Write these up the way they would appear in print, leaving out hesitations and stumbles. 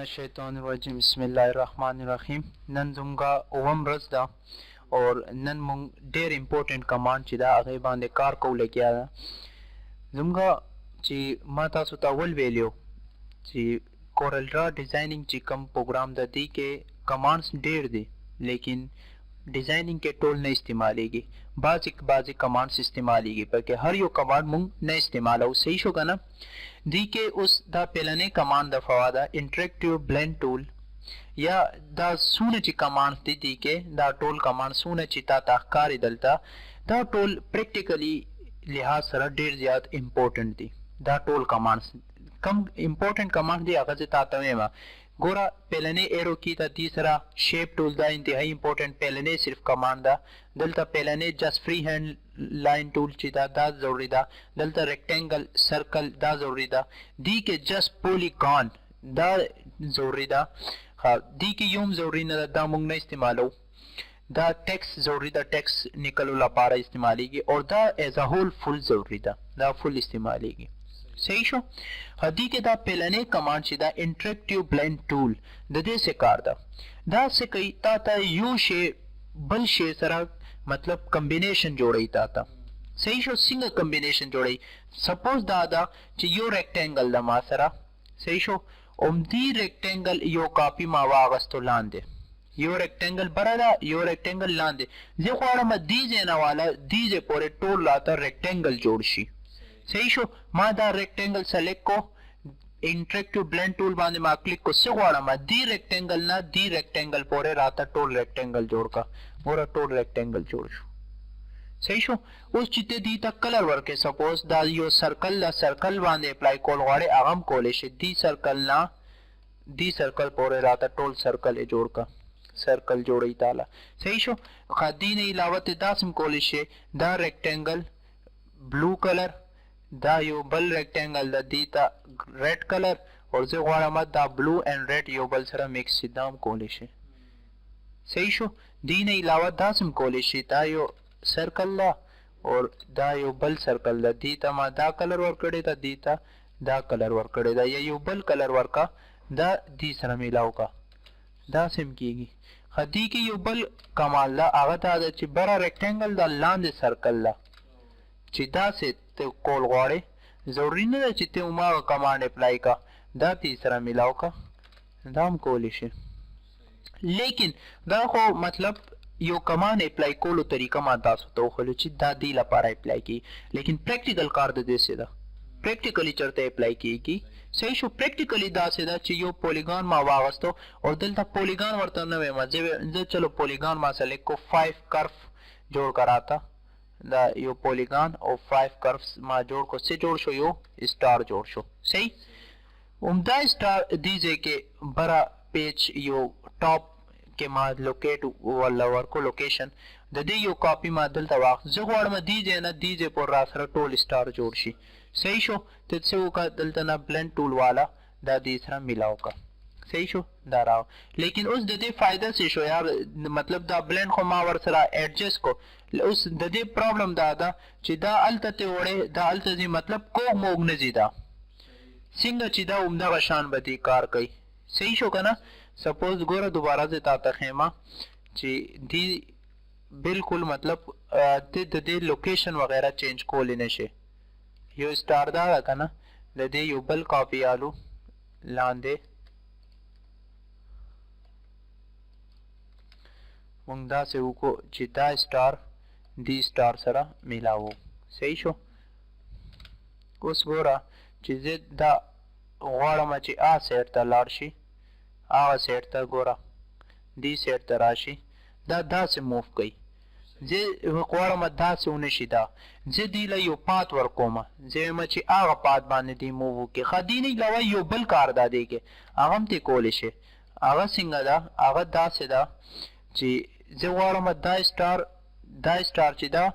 मिनश्शैतानिर्रजीम बिस्मिल्लाहिर्रहमानिर्रहीम। नन जुमगा ओवम रज दा और नन मुंग ढेर इम्पोर्टेंट कमांड ची दा अगे बांधे कार को लेके आया जुमगा ची माता सुता वल वेलियो ची कोरल ड्रा डिजाइनिंग ची कम प्रोग्राम दा दी के कमांड्स ढेर दी लेकिन डिजाइनिंग के टूल नहीं इस्तेमालेगी बाजी कमांड्स इस्तेमालेगी पर के हर यो कमांड मुंग नहीं इस्तेमाल हो सही शो का ना दी के उस दा पहलने कमांड दा फवादा इंटरेक्टिव ब्लेंड टूल या दा सूने ची कमांड दी के दा टूल कमांड सूने ची ता ताकारी दलता दा टूल प्रैक्टिकली लिहाज सरा ढेर ज्यादा इम्पोर्टेंट दी दा टूल कमांड्स कम इम्पोर्टेंट कमांड दी आगे से तातवेमा गोरा पहलने एरो की ता तीसरा शेप टूल दा इंतहाई इंपॉर्टेंट पहलने सिर्फ कमांड दा दलता पहलने just free hand line tool चिदा दा जरूरी दा दलता रेक्टेंगल सर्कल दा जरूरी दा दी के जस्ट पॉलीगॉन दा जरूरी दा हाँ दी के यूम जरूरी ना दा मुंग ना इस्तेमालो दा टेक्स्ट जरूरी दा टेक्स्ट निकलो ला पारा इस्तेमालेगी और दा एज अ होल फुल जरूरी दा फुल इस्तेमालेगी सही शो हदी के दा पहलने कमांड ची दा इंटरेक्टिव ब्लेंड टूल दे से कार दा से कई ता यू शे बल शे सरा मतलब कॉम्बिनेशन जोड़ई ता सही शो सिंगल कॉम्बिनेशन जोड़ई सपोज दा ची यो रेक्टेंगल दा मासरा सही शो दी रेक्टेंगल यो कॉपी मा वागस्तो लांदे यो रेक्टेंगल बरादा यो रेक्टेंगल लांदे जे ख्वाड़ा मा दीजे ना वाला दीजे पोरे टूल लाता रेक्टेंगल जोड़शी सही शो मा दा रेक्टेंगल सेलेक्ट को इंटरेक्टिव ब्लेंड टूल बांधे मा क्लिक को सिगवाड़ा मा दी रेक्टेंगल ना दी रेक्टेंगल पोरे राता टोल रेक्टेंगल जोड़ का मोरा टोल रेक्टेंगल जोड़ शो सही शो उस चिते दी तक कलर वर्क है सपोज दा यो सर्कल दा सर्कल बांधे अप्लाई कोल वाड़े आगम कोले शे दी सर्कल ना दी सर्कल पोरे राता टोल सर्कल है जोड़ का सर्कल जोड़ी ताला सही शो खादी ने इलावत दासम कोले शे दा रेक्टेंगल ब्लू कलर दा यो बल रेक्टेंगल दा दीता रेड कलर और जो वाला मत दा ब्लू एंड रेड यो बल सरा मिक्स सिद्धाम कोलिश सही शो दी ने इलावा दासम कोलिश दा यो सर्कल दा और दा यो बल सर्कल दा दीता मा दा कलर वर्क करे दा दीता दा कलर वर्क करे दा यो बल कलर वर्क का दा दी सरा मिलाओ का दा सिम कीगी खदी की यो बल कमाल दा आगत आदा ची बड़ा रेक्टेंगल दा लांदे सर्कल दा चिदा से ते कोल वाड़े जरूरी नहीं है चिते उमा कमांड अप्लाई का दा तीसरा मिलाओ का दाम कोलिश लेकिन दा को मतलब यो कमांड अप्लाई कोलो तरीका मा दास तो खलो ची दा दी ला पारा अप्लाई की लेकिन प्रैक्टिकल कार दे से दा प्रैक्टिकली चरते अप्लाई की सही शो प्रैक्टिकली दा से दा ची यो पॉलीगॉन मा वागस्तो और दलता पॉलीगॉन वर्तन नवे मा जे चलो पॉलीगॉन मा सेलेक्ट को 5 कर्व जोड़ कर आता दा यो पॉलीगॉन और 5 कर्व्स मा जोड़ को से जोड़ शो यो स्टार जोड़ शो सही उम्दा स्टार दीजे के बड़ा पेज यो टॉप के मा लोकेट वाला वर को लोकेशन दे यो कॉपी मा दलता वाक जगवाड़ में दीजे ना दीजे पर रासरा टोल स्टार जोड़ शी सही शो तत्से वो का दलता ना ब्लेंड टूल वाला दा तीसरा मिलाओ का सही शो दाराव लेकिन उस ददे फायदा से शो यार मतलब दा ब्लेंड को मावर सरा एडजस्ट को उस ददे प्रॉब्लम दादा चिदा अलतते ओड़े दा अलतजी मतलब को मोग न जीदा सिंग चिदा उम्दा गशान बदी कार कई सही शो का ना सपोज गोरा दोबारा से ताता खेमा ची दी बिल्कुल मतलब ददे लोकेशन वगैरह चेंज को लेने से यो स्टार दा का ना ददे यो बल कॉपी आलू लांदे मुंगदा से उको चिता स्टार दी स्टार सरा मिलाओ सही शो उस गोरा चीजे दा वाड़ा मची आ सेट ता लारशी आ सेट ता गोरा दी सेट ता राशि दा से मूव गई जे वाड़ा मत दा से उन्हें शिदा जे दी ला यो पात वर्कोमा जे मची आगा पात बाने दी मूव के खादी नहीं लवा यो बल कार दा दे के आगम ते कोलिशे आगा सिंगा दा आगा दा से दा जी जे वाड़ा मत दा स्टार ची दा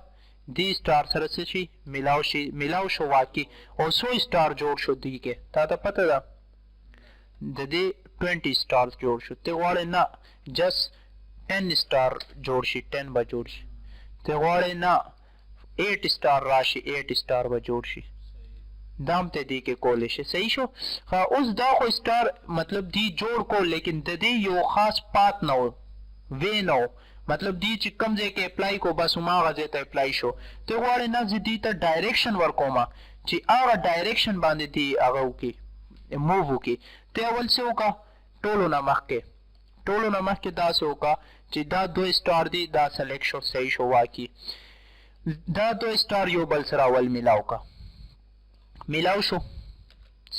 दी स्टार सरसे ची मिलाओ शो वाकी और 100 स्टार जोड़ शो दी के ताता पता दा दे 20 स्टार जोड़ शो ते वाड़े ना जस्ट 10 स्टार जोड़ शी 10 बा जोड़ शी ते वाड़े ना 8 स्टार राशि 8 स्टार बा जोड़ शी دام ته دی کې کول شي صحیح شو اوس دا خو سٹار مطلب دی جوړ کو لیکن د دې یو خاص پات نه وی نو مطلب دی چې کم ځای کې اپلای کو بس ما غځه ته اپلای شو ته غواړې نه چې دی ته ډایریکشن ورکوما چې هغه ډایریکشن باندې دی هغه وکي موو وکي ته اول څه وکا ټولو نه مخکې دا څه وکا چې دا دوه سٹار دی دا سلیکټ شو صحیح شو واقعي دا دوه سٹار یو بل سره اول ملاو شو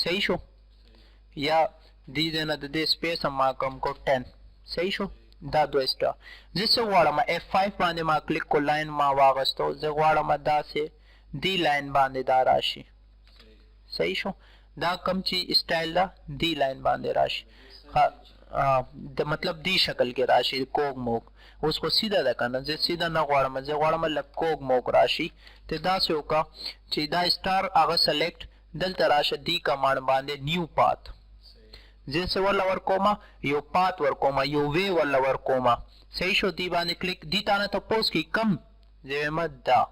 صحیح شو یا دی دنه د دې سپیس ما کم کو 10 صحیح شو دا دوه سٹار زه څه غواړم F5 باندې ما کلیک کو لاین ما واغستو زه غواړم دا سه دی لاین باندې دا راشي صحیح شو دا کم چې سټایل دا دی لاین باندې راشي د مطلب دی شکل کې راشي کوګ موګ اوس خو سیده ده کنه زه سیده نه غواړم زه غواړم لکه کوګ موګ راشي ته دا څه وکړه چې دا سٹار هغه سلیکټ دلته راشه دی کمانډ باندې نیو پات زه څه ولا ورکوما یو پات ورکوما یو وی ولا ورکوما صحیح شو دی باندې کلیک دی تا نه تاسو کې کم زه مدا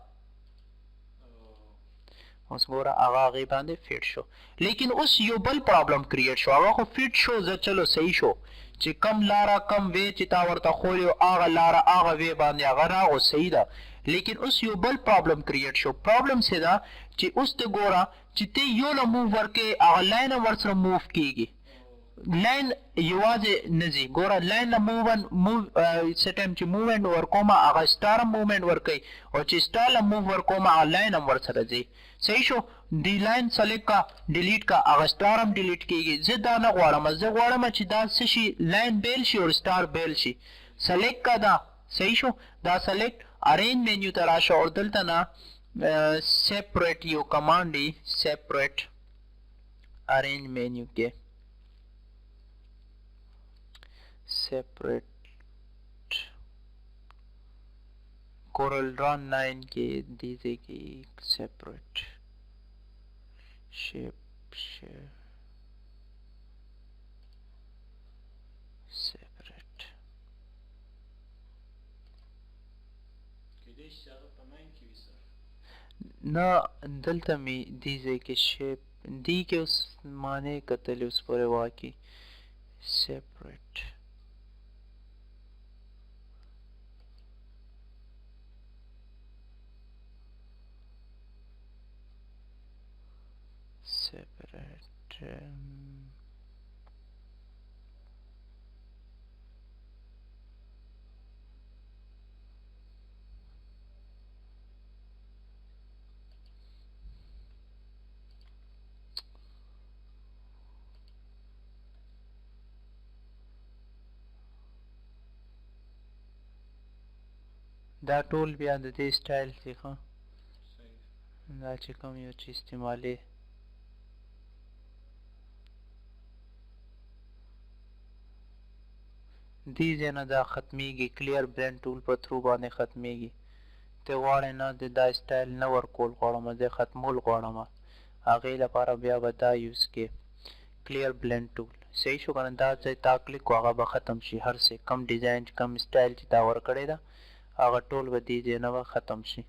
اوس ګوره هغه باندې فیټ شو لیکن اوس یو بل پرابلم کریټ شو هغه خو فیټ شو زه چلو صحیح شو چې کم لارا کم وی چې تا ورته خولیو هغه لارا هغه وی باندې هغه راغو صحیح ده لیکن اوس یو بل پرابلم کریټ شو پرابلم څه ده چې اوس ته ګوره چې ته یو له موو ورکې هغه لاین ورسره موو کیږي لاین یوازې نزي ګوره لاین له موو سټیم چې موومنت ورکوما هغه سٹار موومنت ورکي او چې سٹار له موو ورکوما هغه لاین هم ورسره ځي صحیح شو دی لاین سلیکټ کا ډیلیټ کا هغه سٹار هم ډیلیټ کیږي زه دا نه غواړم زه غواړم چې دا څه شي لاین بیل شي او سٹار بیل شي سلیکټ کا دا صحیح شو دا سلیکټ ارینج مینیو ته راشه او دلته نه سیپریټ یو کمانډ دی سیپریټ ارینج مینیو کې separate Corel Draw 9 के दीजिए कि separate shape separate ना दलता में दीजिए कि shape दी के उस माने कतले उस पर वाकी separate دا ټول بیا د دې سټایل څخه دا چې کوم یو چې استعمالي دی ځنه دا ختميږي کلیر بلند ټول په ترو باندې ختميږي ته غواړې نه د دا سټایل نه ورکول غواړم زه ختمول غواړم هغې لپاره بیا به دا یوز کې کلیر بلند ټول صحیح شو کنه دا ځای تا کلیک کو هغه به ختم شي هر څه کم ډیزاین کم سټایل چې تا ورکړی ده هغه ټول به دی ځای نه ختم شي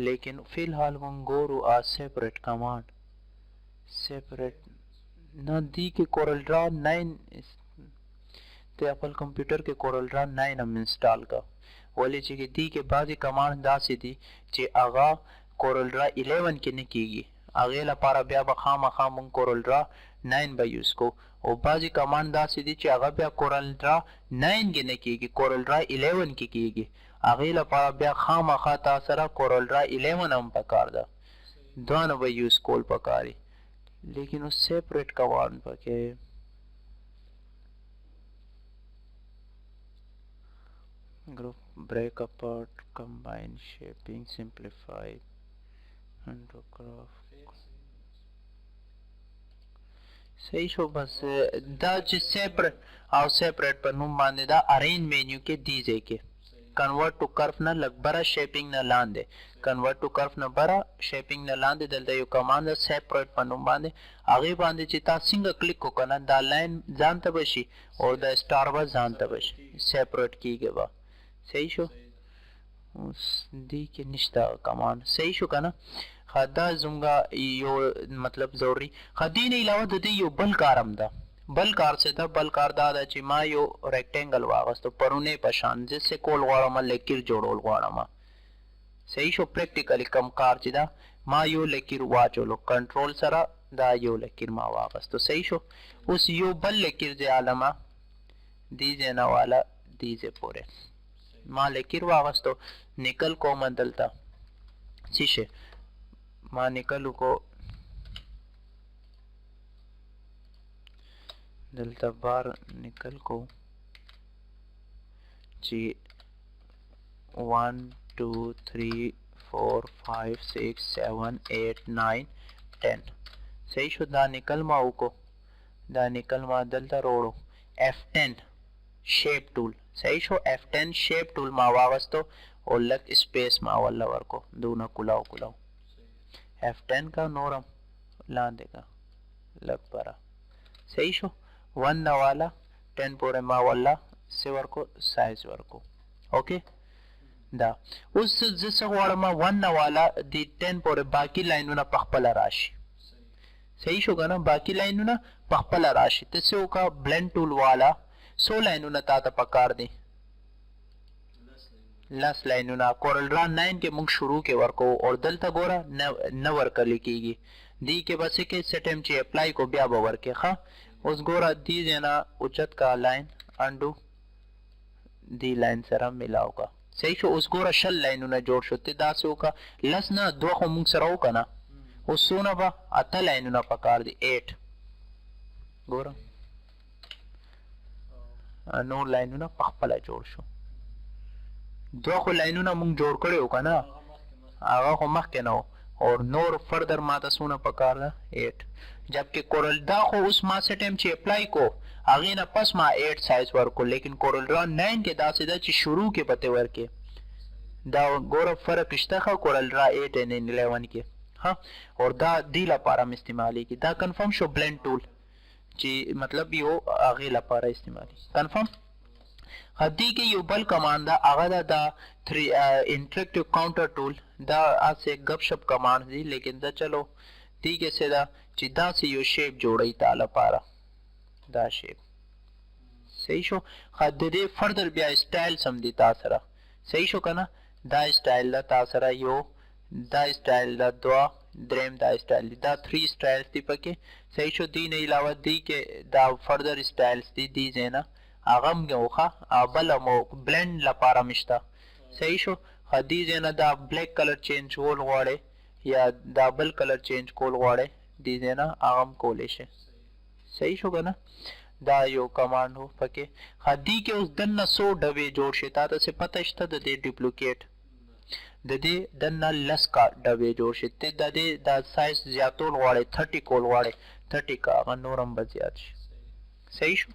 لیکن فی الحال مونږ ګورو سیپریټ کمانډ سیپریټ نه دی کې کورل ډرا 9 ته خپل کمپیوټر کې کورل ډرا 9 هم انسټال کا ولې چې دی کې بعضی کمانډ داسې دي چې هغه کورل ډرا 11 کې نه کیږي هغه لپاره بیا به خامخا مونږ کورل ډرا 9 به یوز کو او بعضی کمانډ داسې دي چې هغه بیا کورل ډرا 9 کې نه کیږي کورل ډرا 11 کې کیږي هغه لپاره بیا خامخا تاسو سره کورل ډرا 11 هم پکار ده دوه به یوز کول پکاري لیکن اس سیپریٹ کمانڈ پکې group break apart combine shaping simplify undo graph صحیح شو بس دا چې سیپریټ او سیپریټ په نوم باندې دا ارینج مینیو کې دیځي کې کنورټ ټو کرف نه لګبره شیپینګ نه لاندې کنورټ ټو کرف نه بره شیپینګ نه لاندې دلته یو کمانډ سیپریټ په نوم باندې هغه باندې چې تاسو څنګه کلیک وکړه دا لاین ځان ته بشي او دا سٹار به ځان ته بشي سیپریټ کیږي با صحیح شو اوس دې کې نشته کمانډ صحیح شو که نه ښه دا زموږه یو مطلب ضروري ښه دې نه علاوه د دې یو بل کار هم ده بل کار څه ده بل کار دا ده چې ما یو ریکټینګل واغستو پرونی په شان زه کول غواړم لکیر جوړول غواړم صحیح شو پریکټیکلی کم کار چې ده ما یو لکیر واچولو کنټرول سره دا یو لکیر ما واغستو صحیح شو اوس یو بل لکیر ځای عالمه دې ځای نه والا دې ځای پورې ما لکیر واغستو نکل کوم دلته څه شي ما نکل کو دلته بار نکل کو چې 1 2 3 4 5 6 7 8 9 10 صحیح شو دا نکل ما وکړو دا نکل ما دلته روړو F10 شیپ ټول صحیح شو F10 شیپ ټول ما واغستو او لک سپیس ما ولا ورکو دونه کلاو کلاو F10 کا نورم لاندې کا لک پرا صحیح شو 1 نه والا 10 پورې ما ولا سی ورکو سایز ورکو اوکے دا اوس زه څه غواړم 1 نه والا دی 10 پورې باقی لاینونه په خپل راشي صحیح شو کنه باقی لاینونه په خپل راشي ته څه وکا بلند ټول والا سو لاینونه تا ته پکار دي لس لاینونه کورل را 9 کې موږ شروع کې ورکو او دلته ګوره نه ورکل کېږي دی کې بس کې سټم چې اپلای کو بیا به ورکې ښه اوس ګوره دی جنا اوچت کا لاین انډو دی لاین سره ملاو کا صحیح شو اوس ګوره شل لاینونه جوړ شو ته داسې وکړه لس نه دوه خو موږ سره وکړه اوس څونه به اته لاینونه پکار دي 8 ګوره نور لاینونه په خپله جوړ شو دوه خو لاینونه موږ جوړ کړي وو که نه هغه خو مخکې نه و اور نور فردر ماته څونه پکار ده 8 جبکې کورل دا خو اوس ما څه ټایم چې اپلای کو هغې نه پس ما 8 سایز ورکو لیکن کورل را 9 کې داسې ده چې شروع کې پته ورکې دا ګوره فرق شته ښه کورل را 8 ان 11 کې ها اور دا دی لپاره هم استعمالیږي دا کنفرم شو بلند ټول چې مطلب یو هغې لپاره استعمالي کنفرم دې کې یو بل کمانډ ده هغه ده دا انټریکټیو کاونټر ټول دا هسې گپ شپ کمانډ دي لیکن دا چلو دې کې څه ده چې داسې یو شیپ جوړوي تا لپاره دا شیپ صحیح شو د دې فردر بیا سټایل سم دي تا سره صحیح شو که نه دا سټایل ده تا سره یو دا سټایل ده دوه دریم دا سټایل دي دا 3 سټایلز دي پکې صحیح شو دې نه علاوه دې کې دا فردر سټایلز دي دې ځای نه هغه هم وښه بله مو بلند لپاره هم شته صحیح شو دې ځای نه دا بلیک کلر چینج کول غواړئ یا دا بل کلر چینج کول غواړئ دې ځای نه هغه هم کولی شئ صحیح شو که نه دا یو کمانډ و پکې دې کې اوس دننه څو ډبې جوړ شي تا ته څه پته شته د دې ډپلیکیټ د دې دننه لس کا ډبې جوړ شي ته د دې دا سایز زیاتول غواړئ 30 کول غواړئ 30 کا هغه نور هم به زیات شي صحیح شو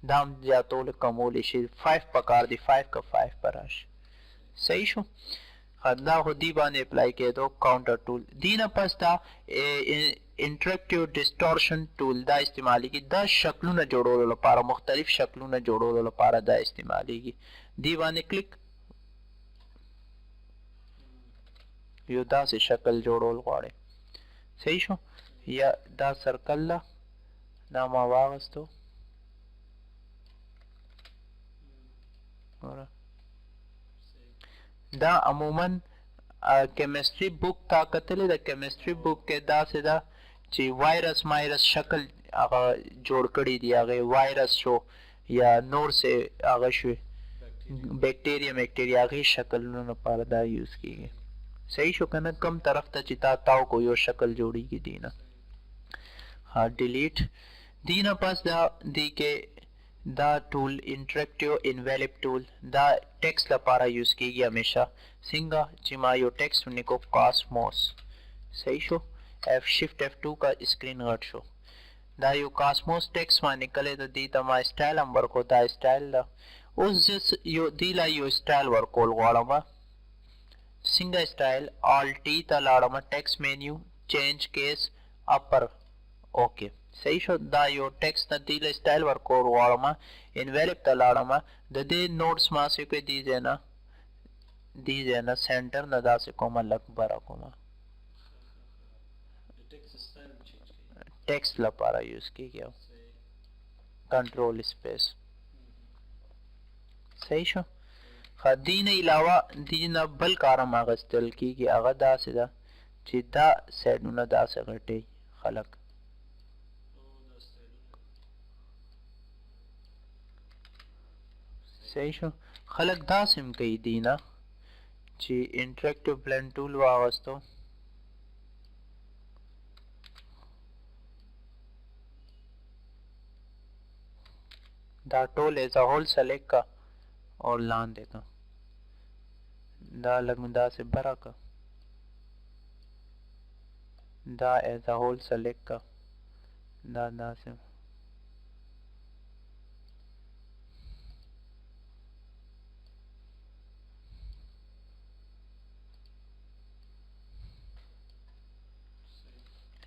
دا هم زیاتول کمولی شي 5 پکار دی 5 کا 5 پر راشي صحیح شو دا خو دی باندې اپلای کېدو کاونټر ټول دی نه پس دا انټریکټیو ډسټورشن ټول دا استعمالیږي دا شکلونه جوړولو لپاره مختلف شکلونه جوړولو لپاره دا استعمالیږي دی باندې کلیک یو داسې شکل جوړول غواړئ صحیح شو یا دا سرکل ده دا ما واغستو دا عموما کیمستری بک تا کتلی د کیمستری بک کې داسې ده چې وایرس مایرس شکل هغه جوړ کړي دي هغې وایرس شو یا نور څه هغه شوې بیکټیریا میکټیریا هغې شکلونو لپاره دا یوز کېږي صحیح شو که نه کم طرف ته چې تا تاو کو یو شکل جوړیږي دی نه ډیلیټ دی نه پس دا دی کې دا ټول انټریکټیو انویلپ ټول دا ټیکس لپاره یوز کېږي همیشه څنګه چې ما یو ټیکس ونیکو کاسموس صحیح شو اف شفٹ F2 کا اسکرین غټ شو دا یو کاسموس ټیکس ما نکلی د دې ته ما سټایل هم ورکو دا سټایل ده اوس زه یو دې لا یو سټایل ورکول غواړم څنګه سټایل آل-T ته لاړم ټیکس مینیو چینج کیس اپر اوکے صحیح شو دا یو ټیکس ته دې له سټایل ورکول غواړم انویلپ ته لاړم د دې نوټس ما څه کوي دې ځای نه دی ځای سینټر نه داسې کومه لږ بره کومه ټیکسټ لپاره یوز کیږي کنټرول سپیس صحیح شو دې نه علاوه دې نه بل کار هم اخیستل کیږي هغه داسې ده چې دا سایډونه داسې غټي خلک صحیح شو خلک داسې هم کوي دې نه چې انټریکټیو بلند ټول واغستو دا ټول ایز ا هول سلیکٹ کا اور لاندې کا دا لږ داسې بره کا دا ایز ا هول سلیکٹ کا دا داسې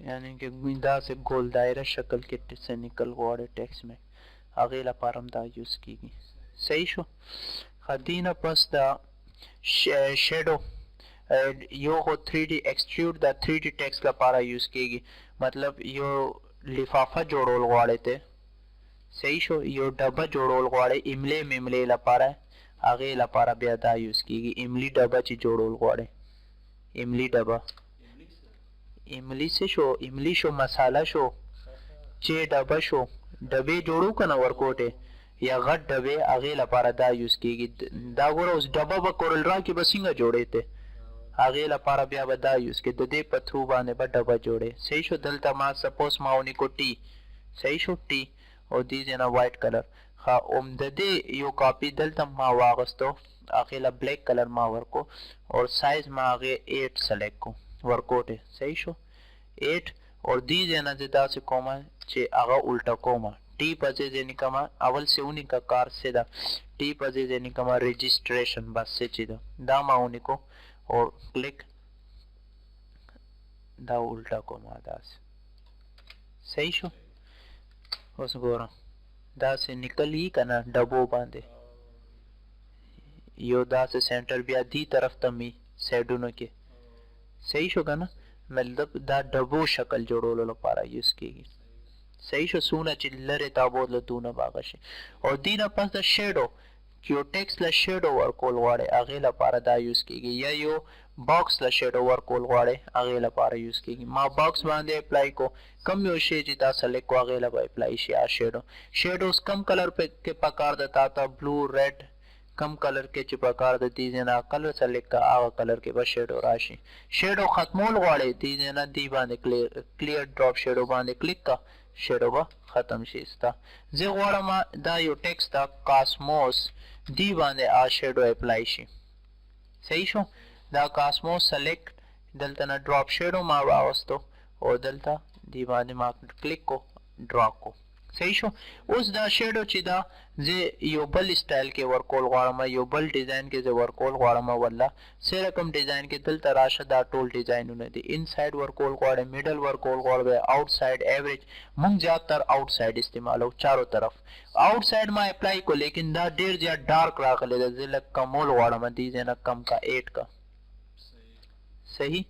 یعنی کہ داسې ګول دایره شکل کې څه نکل غواړي ټیکس میں هغې لپاره هم دا یوز کیږي صحیح شو دې نه پس دا شیډو یو خو 3D ایکسټریوډ دا 3D ټیکس لپاره یوز کیږي مطلب یو لفافه جوړول غواړي ته صحیح شو یو ډبه جوړول غواړي املې لپاره هغې لپاره بیا دا یوز کیږي املی ډبه چې جوړول غواړي املی ډبه املی څه شو املی شو مساله شو چې ډبه شو ډبې جوړو که نه ورکوټې یا غټ ډبې هغې لپاره دا یوز کیږي دا ګوره اوس ډبه به کورلرا کې به څنګه جوړې ته هغې لپاره بیا به دا یوز کړي د دې په تھرو باندې به ډبه جوړې صحیح شو دلته ما سپوز ما ونیکو ټي صحیح شو ټي او دې ځای نه وایټ کلر ښه اوم د دې یو کاپي دلته ما واغستو هغې له بلیک کلر ما ورکو اور سایز ما هغې 8 سلیکټ کو ورکوټې صحیح شو 8 اور دې ځای نه زه داسې کومه چې هغه الټه کومه टी पर जे निकमा अवल से उन्हीं का कार से दा टी पर जे निकमा रजिस्ट्रेशन बस से चिदा दा मा उन्हीं को और क्लिक दा उल्टा को मादास सही शो उस गोरा दा से निकली कना डबो बांधे यो दा से सेंटर बिया दी तरफ तमी सैडुनो के सही शो कना मतलब दा डबो शक्ल जोड़ोलो लपारा यूज कीगी صحیح شو سونه چې لرې تابوت له دونه باغه شي او دې نه پس د شیډو یو ټیکس له شیډو ورکول غواړي هغې لپاره دا یوز کیږي یا یو باکس له شیډو ورکول غواړي هغې لپاره یوز کیږي ما باکس باندې اپلای کو کم یو شی چې تا سلیکټ کو هغې له به اپلای شي شیډوز کم کلر کې پکار د تا ته بلو ریډ کم کلر کې چې پکار د دې ځای نه کلر سلیکټ کا هغه کلر کې به شیډو راشي شیډو ختمول غواړي دې ځای نه دې باندې کلیر ډراپ شیډو باندې کلیک کا شیډو به ختم شي ستا زه غواړم دا یو ټیکسټ دا کاسموس دی باندې آ شیډو اپلای شي صحیح شو دا کاسموس سلیکټ دلته نه ډراپ شیډو ما راوستو او دلته دی باندې ما کلیک کو ډرا کو صحیح شو اوس دا شیډو چې دا زه یو بل سټایل کې ورکول غواړم یو بل ډیزاین کې زه ورکول غواړم والله سه رقم ډیزاین کې دلته راشه دا ټول ډیزاینونه دي ان ساید ورکول غواړم میډل ورکول غواړم آوټ ساید ایوریج مونږ زیاتره آوټ ساید استعمالو چارو طرف آوټ ساید ما اپلای کو لیکن دا ډیر زیات ډارک راغلی دی زه لږ کمول غواړم دې ځای نه کم کا 8 کا صحیح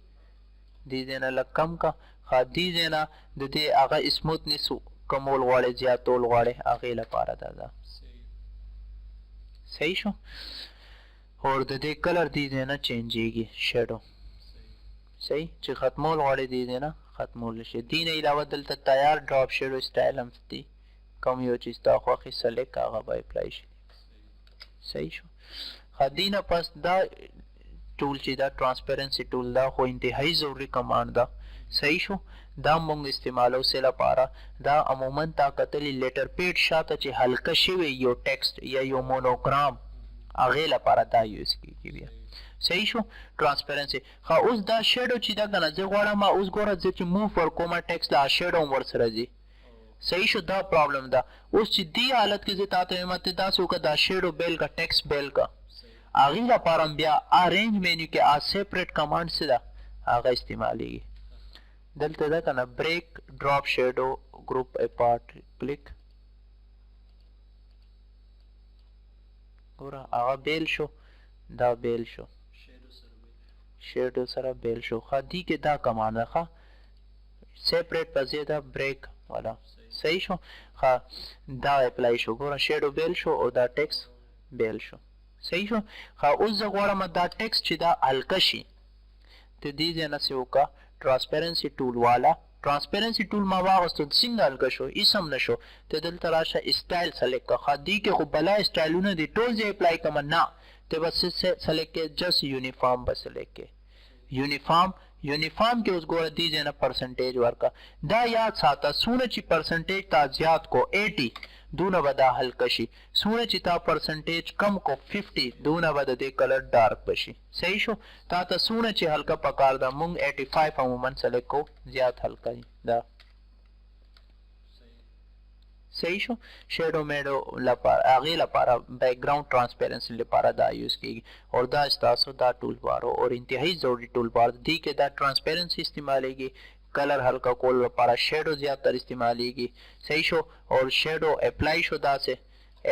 دې ځای نه لږ کم کا ښه دې ځای نه د دې هغه اسموتنس کمول غواړي زیاتول غواړي هغې لپاره دا ده صحیح شو اور د دې کلر دې ځای نه چینجېږي شیډو صحیح چې ختمول غواړي دې ځای نه ختمول شي دې نه علاوه دلته تیار ډراپ شیډو سټایل هم دي کوم یو چې ستا خوښې سلیکټ هغه به اپلای شي صحیح شو ښه دې نه پس دا ټول چې دا ټرانسپیرنسي ټول دا خو انتهایی ضروري کمانډ ده صحیح شو دا مونږ استعمالو سه لپاره دا عموما تا کتلی لیټر پیډ شاته چې هلکه شوی یو ټیکسټ یا یو مونوګرام هغې لپاره دا یوز کیږي بیا صحیح شو ټرانسپیرنسي ښه اوس دا شیډو چې دا که نه زه غواړم اوس ګوره زه چې موو ورکوم ټیکسټ دا شیډو هم ورسره ځي صحیح شو دا پرابلم ده اوس چې دې حالت کې زه تا ته وایم ته داسې وکړه دا شیډو بیل کا ټیکسټ بیل کا هغې لپاره بیا ارینج مینیو کې سیپریټ کمانډ څه ده هغه استعمالیږي دلته ده که نه بریک ډراپ شیډو ګروپ اپارټ کلیک ګوره هغه بیل شو دا بیل شو شیډو سره بیل شو ښه دې کې دا کمان ده ښه سیپریټ پسې ده بریک والا صحیح شو ښه دا اپلای شو ګوره شیډو بیل شو او دا ټیکس بیل شو صحیح شو ښه اوس زه غواړم دا ټیکس چې دا هلکه شي ته دې ځای نه څه وکړه ټرانسپیرنسي ټول والا ټرانسپیرنسي ټول ما واغستو څنګه هلکه شو هېڅ هم نه شو ته دلته راشه اسټایل سلیکټ کړه ښه دې کې خو بلا اسټایلونه دي ټول ځای اپلای کړمه نه ته بس سلیکټ کې جست یونیفارم به سلیکټ کې یونیفارم کې اوس ګوره دې ځای نه پرسنټیج ورکړه دا یاد ساته څونه چې پرسنټیج تا زیات کو 80 دونه به دا هلکه شي څونه چې تا پرسنټیج کم کو 50 دونه به د دې کلر ډارک بشي صحیح شو تا ته څونه چې هلکه پکار ده مونږ 85 عموما سلیکټ کو زیات هلکه دا صحیح شو شیډو میډو لپاره هغې لپاره بیک ګراوند ټرانسپیرنسي لپاره دا یوز کیږي او دا ستاسو دا ټول بار او انتهایی ضروري ټول بار دی کې دا ټرانسپیرنسي استعمالیږي کلر هلکا کول لپاره شیډو زیاتر استعمالیږي صحیح شو او شیډو اپلای شو داسې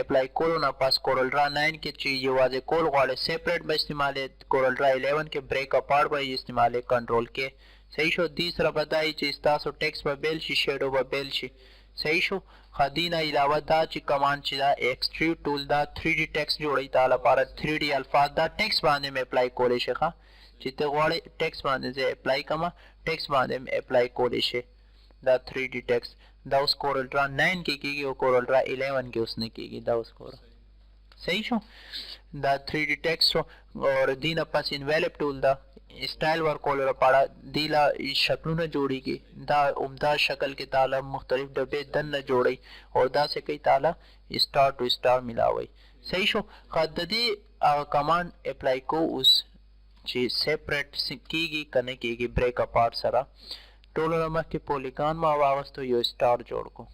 اپلای کولو نه پس کورل ډرا 9 کې چې یوازې کول غواړي سیپریټ به استعمالې کورل ډرا 11 کې بریک اپارټ به استعمالې کنټرول کې صحیح شو دې سره به دا چې ستاسو ټیکس به بیل شي شیډو به بیل شي صحیح شو خدینه علاوه دا چې کمانډ چې دا ایکسټریوډ ټول دا 3D ټیکس جوړی تا لپاره 3D الفاظ دا ټیکس باندې مې اپلای کولې شي ښه چې ته غواړې ټیکس باندې زه اپلای کما ټیکس باندې مې اپلای کولې شي دا 3D ټیکس دا اوس کورل ډرا 9 کې کېږي او کورل ډرا 11 کې اوس نه کېږي دا اوس کور صحیح شو دا 3D ټیکس شو او دینه پس انویلپ ټول دا اسټایل ورکول لپاره دیلا شکلونه جوړیږي دا عمده شکل کې تعالی مختلف ډبې دنه جوړي او دا څه کوي تعالی سٹار ټو سٹار ملاوي صحیح شو خد دې کمانډ اپلای کو اوس چې سیپریټ کیږي کنه کیږي بریک اپارټ سره ټول مخکې پولیګان ما واغستو یو سٹار جوړ کو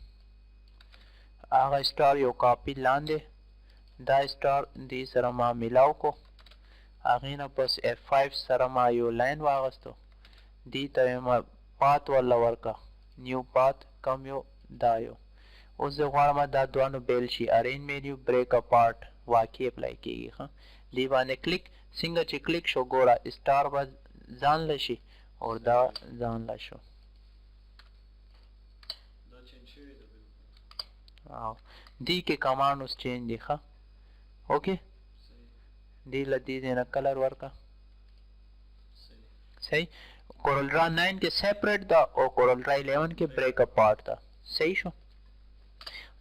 هغه سٹار یو کاپی لاندې دا سٹار دې سره ما ملاو کو هغې نه پس F5 سره ما یو لاین واغستو دې ته ما پات ولا ورکا نیو پات کم یو دا یو اوس زه غواړم دا دوانو بیل شي ارینج مینیو بریک اپارټ واقعي اپلای کېږي ښه دې باندې کلیک څنګه چې کلیک شو ګوره سٹار به ځان له شي او دا ځان له شو دې کې کمانډ اوس چینج دی ښه اوکې دی لدی دینا کلر ورکا صحیح کورل ڈرا 9 کے سیپریٹ دا او کورل ڈرا 11 کے بریک اپارٹ دا صحیح شو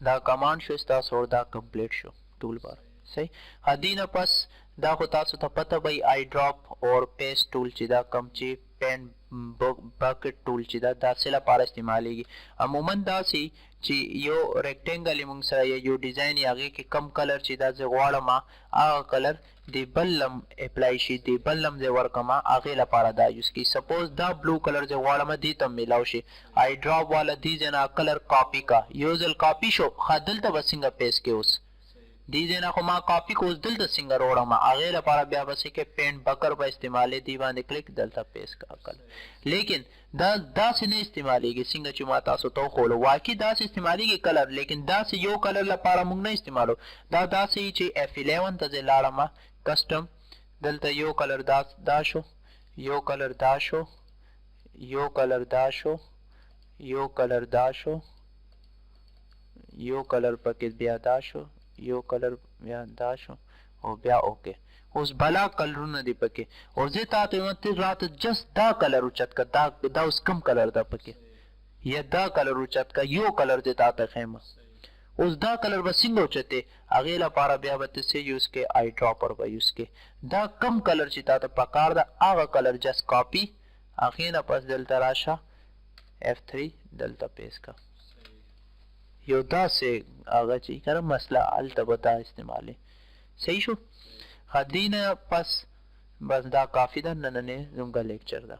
دا کمانڈ شو ستاسو اور دا کمپلیٹ شو ټول بار صحیح حدینا پس دا خو تاسو ته پته وي آی ډراپ اور پیسټ ټول چې دا کم چې پین بکټ ټول چې دا داسې لپاره استعمالیږي عموما داسې چې یو ریکټینګل موږ سره یو ډیزاین یې هغې کې کم کلر چې دا زه غواړم هغه کلر دی بل لم اپلای شي دی بل لم زه ورکم هغې لپاره دا یوز کړي سپوز دا بلو کلر زه غواړم دې ته میلاو شي آی ډراپ والا دې ځای نه کلر کاپي کا یو ځل کاپي شو ښه دلته به څنګه پیسټ کې اوس دې ځای نه خو ما کاپي کو اوس دلته څنګه راوړم هغې لپاره بیا به څه کې پینټ بکر به استعمالې دې باندې کلیک دلته پیسټ کا کلر لیکن دا داسې نه استعمالیږي څنګه چې ما تاسو ته وښولو واقعي داسې استعمالیږي کلر لیکن داسې یو کلر لپاره موږ نه استعمالو دا داسې چې F11 ته زه لاړم کسټم دلته یو کلر دا شو یو کلر دا شو یو کلر دا شو یو کلر دا شو یو کلر پکې بیا دا شو یو کلر بیا دا شو او بیا اوکے اوس بلا کلرونه دی پکې او زه تاسو ته راته جست دا کلر اوچت کا دا اوس کم کلر دا پکې یا دا کلر اوچت کا یو کلر دی تاسو خیمه اوس دا کلر به څنګه اوچته هغې لپاره بیا به څه یوز کې آی ډراپر به یوز کې دا کم کلر چې تاسو پکار ده هغه کلر جست کاپي هغې نه پس دلته راشه F3 دلته پیسټ کا یو داسې هغه چې کنه مسله هلته به دا استعمالې صحیح شو خدینه پس بس دا کافی ده نننې زموږ لیکچر ده